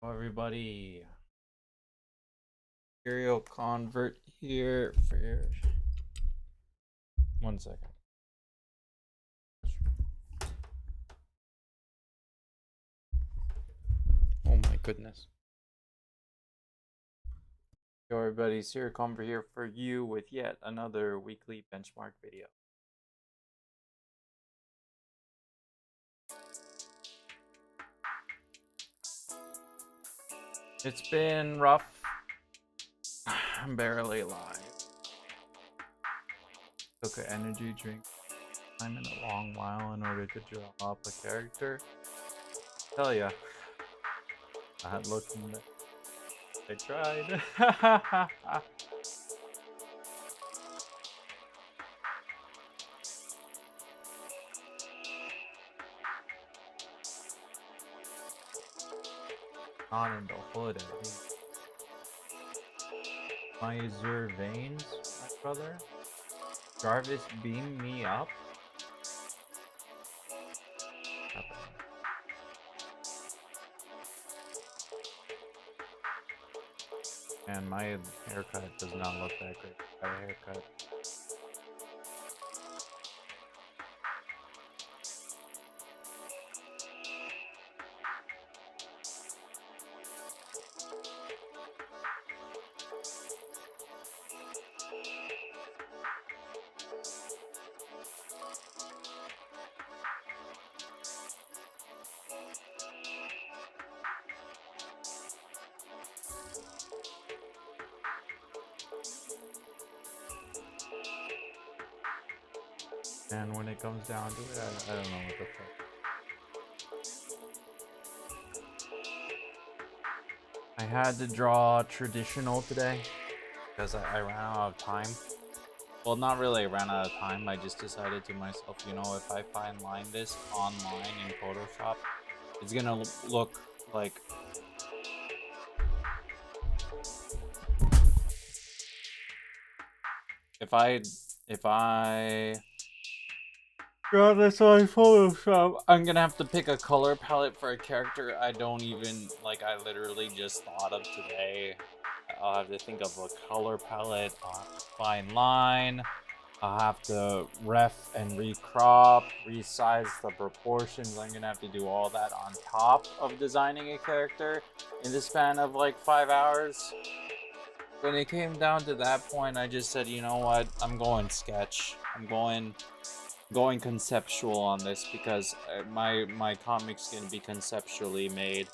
Everybody, serial convert here for 1 second. Oh my goodness. Yo everybody, serial convert here for you with yet another weekly benchmark video. It's been rough. I'm barely alive. Took an energy drink time in a long while in order to draw up a character. Tell ya, not looking. I tried. Not in the hood, I think. My azure veins, my brother. Jarvis beam me up. And my haircut does not look that great. My haircut. And when it comes down to it, I don't know what the fuck. I had to draw traditional today because I ran out of time. Well, not really ran out of time. I just decided to myself, you know, if I fine line this online in Photoshop, it's gonna look like if I draw this on Photoshop, I'm gonna have to pick a color palette for a character I don't even, like, I literally just thought of today. I'll have to think of a color palette, I'll have to fine line, I'll have to ref and recrop, resize the proportions. I'm gonna have to do all that on top of designing a character in the span of like 5 hours. When it came down to that point, I just said, you know what, I'm going sketch. I'm going conceptual on this because my comic's gonna be conceptually made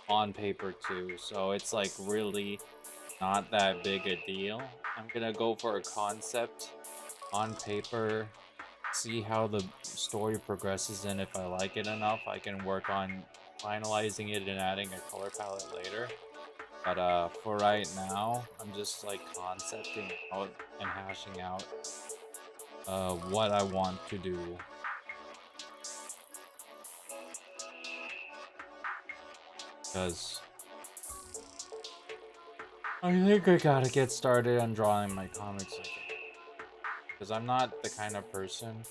on paper too, so it's like really not that big a deal. I'm gonna go for a concept on paper, see how the story progresses, and if I like it enough, I can work on finalizing it and adding a color palette later. But for right now, I'm just like concepting out and hashing out what I want to do. Because I think I gotta get started on drawing my comics again. Because I'm not the kind of person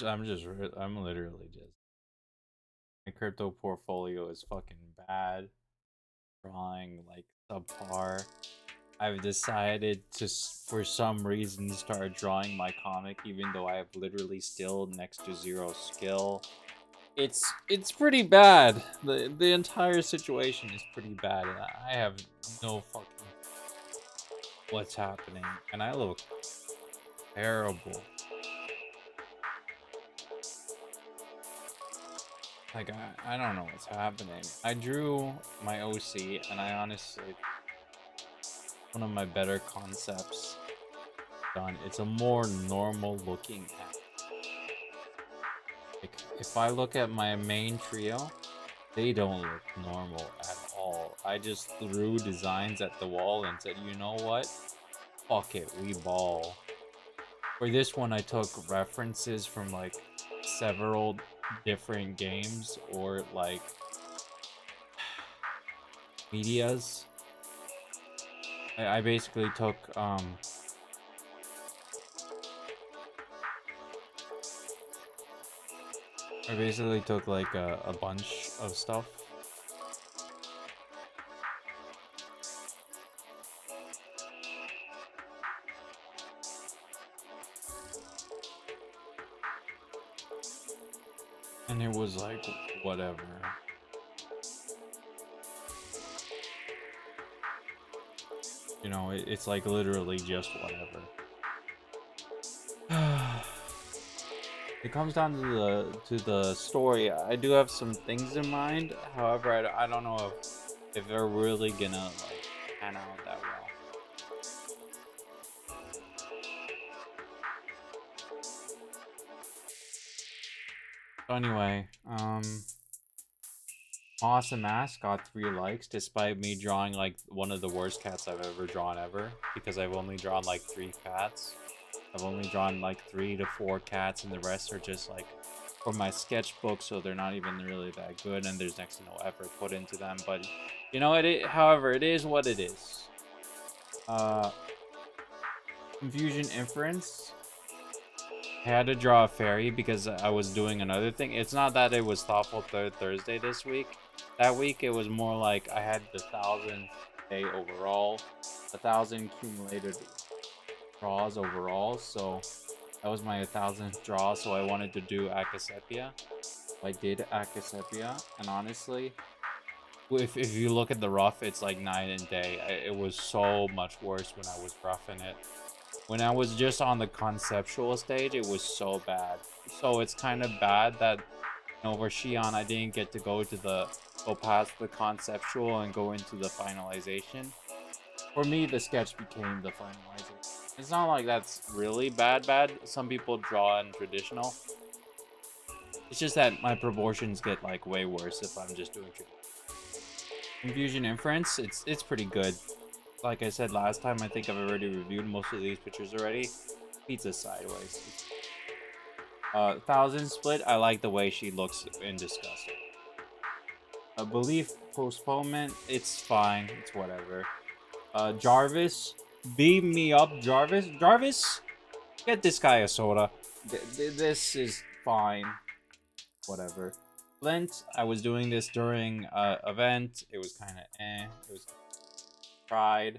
I'm literally just, my crypto portfolio is fucking bad. Drawing like subpar. I've decided to, for some reason, start drawing my comic even though I have literally still next to zero skill. It's pretty bad. The entire situation is pretty bad, and I have no fucking what's happening, and I look terrible. Like, I don't know what's happening. I drew my OC, and I honestly, one of my better concepts. done. It's a more normal looking app. Like, if I look at my main trio, they don't look normal at all. I just threw designs at the wall and said, you know what? Fuck it, we ball. For this one, I took references from like several different games or like medias. I basically took like a bunch of stuff. And it was like, whatever. You know, it's like literally just whatever. It comes down to the story. I do have some things in mind. However, I don't know if they're really gonna like pan out that well. So anyway, Awesome Ass got 3 likes despite me drawing like one of the worst cats I've ever drawn ever, because I've only drawn like 3 cats. I've only drawn like 3 to 4 cats, and the rest are just like for my sketchbook, so they're not even really that good, and there's next to no effort put into them. But you know, however, it is what it is. Confusion Inference. I had to draw a fairy because I was doing another thing. It's not that it was Thoughtful Third Thursday this week. That week it was more like I had the 1,000th day overall, 1,000 accumulated draws overall. So that was my 1,000th draw. So I wanted to do Akasepia. I did Akasepia, and honestly, if you look at the rough, it's like night and day. It was so much worse when I was roughing it. When I was just on the conceptual stage, it was so bad. So it's kind of bad that, you know, over Shion, I didn't get to go past the conceptual and go into the finalization. For me, the sketch became the finalization. It's not like that's really bad. Some people draw in traditional. It's just that my proportions get like way worse if I'm just doing traditional. Confusion Inference, it's pretty good. Like I said last time, I think I've already reviewed most of these pictures already. Pizza sideways. 1,000 Split, I like the way she looks in disgusting. A Belief Postponement, it's fine. It's whatever. Jarvis, beam me up, Jarvis. Jarvis, get this guy a soda. This is fine. Whatever. Flint, I was doing this during event. It was kind of It was tried.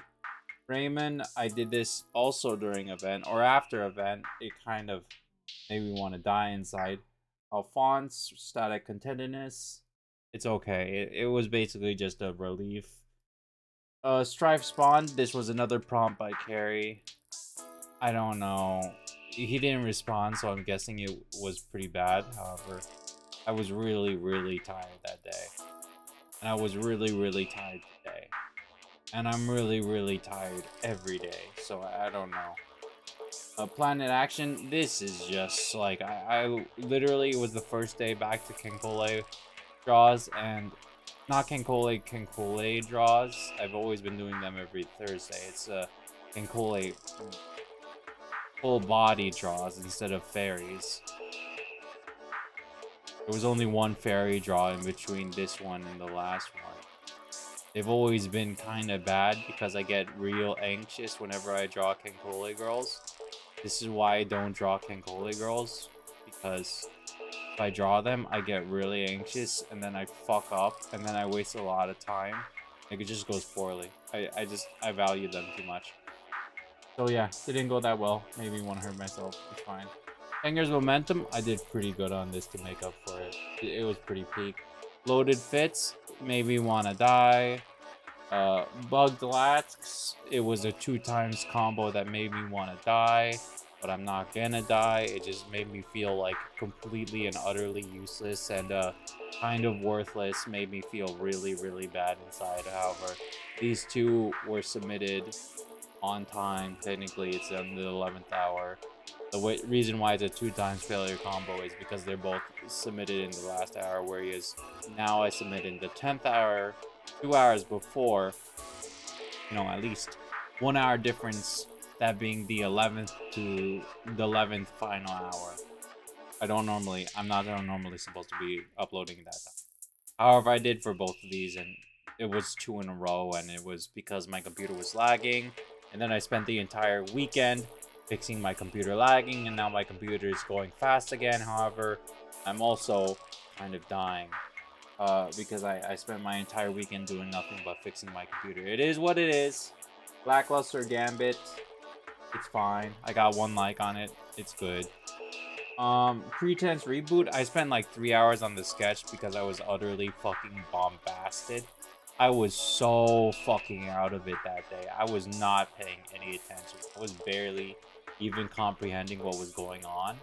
Raymond, I did this also during event or after event. It kind of made me want to die inside. Alphonse, Static Contentedness. It's okay. It was basically just a relief. Strife Spawn, this was another prompt by Carrie. I don't know. He didn't respond, so I'm guessing it was pretty bad. However, I was really, really tired that day. And I was really, really tired today. And I'm really, really tired every day, so I don't know. Planet Action, this is just like, I literally, it was the first day back to Kenkole draws, and not Kenkole draws. I've always been doing them every Thursday. It's Kenkole full body draws instead of fairies. There was only one fairy draw in between this one and the last one. They've always been kind of bad because I get real anxious whenever I draw Kenkole girls. This is why I don't draw Kenkole girls, because if I draw them, I get really anxious and then I fuck up and then I waste a lot of time. Like, it just goes poorly. I value them too much. So yeah, it didn't go that well. Made me want to hurt myself. It's fine. Anger's Momentum, I did pretty good on this to make up for it. It was pretty peak. Loaded Fits, made me want to die. Bugged Lats, it was a 2x combo that made me want to die, but I'm not gonna die. It just made me feel like completely and utterly useless and kind of worthless. Made me feel really, really bad inside. However, these two were submitted on time. Technically, it's on the 11th hour. The reason why it's a 2 times failure combo is because they're both submitted in the last hour, whereas now I submit in the 10th hour, 2 hours before, at least 1 hour difference, that being the 11th to the 11th final hour. I'm not normally supposed to be uploading that time. However, I did for both of these, and it was 2 in a row, and it was because my computer was lagging. And then I spent the entire weekend fixing my computer lagging, and now my computer is going fast again. However, I'm also kind of dying because I spent my entire weekend doing nothing but fixing my computer. It is what it is. Lackluster Gambit. It's fine. I got 1 like on it. It's good. Pretense reboot. I spent like 3 hours on the sketch because I was utterly fucking bombasted. I was so fucking out of it that day. I was not paying any attention. I was barely even comprehending what was going on.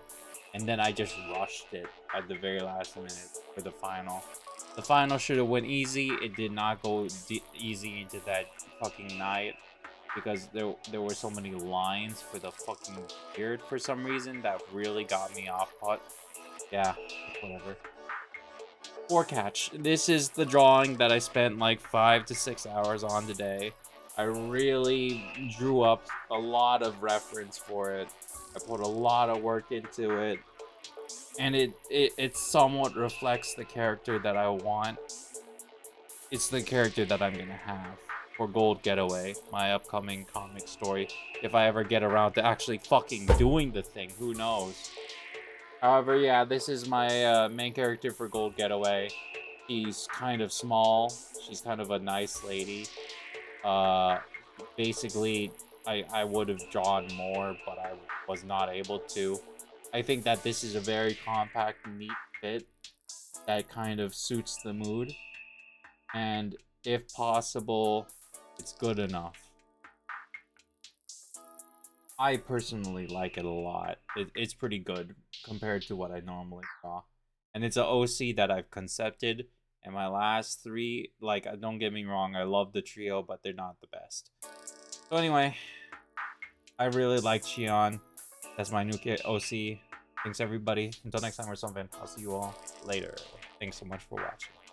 And then I just rushed it at the very last minute for the final. The final should have went easy. It did not go easy into that fucking night because there were so many lines for the fucking beard for some reason that really got me off put. Yeah, whatever. Catch. This is the drawing that I spent like 5 to 6 hours on today. I really drew up a lot of reference for it. I put a lot of work into it. And it somewhat reflects the character that I want. It's the character that I'm gonna have for Gold Getaway, my upcoming comic story. If I ever get around to actually fucking doing the thing, who knows? However, yeah, this is my main character for Gold Getaway. She's kind of small. She's kind of a nice lady. Uh, Basically, I would have drawn more, but I was not able to. I think that this is a very compact, neat fit that kind of suits the mood. And if possible, it's good enough. I personally like it a lot. It's pretty good compared to what I normally draw. And it's an OC that I've concepted. And my last three, like, don't get me wrong, I love the trio, but they're not the best. So anyway, I really like Xion. That's my new OC. Thanks everybody. Until next time or something, I'll see you all later. Thanks so much for watching.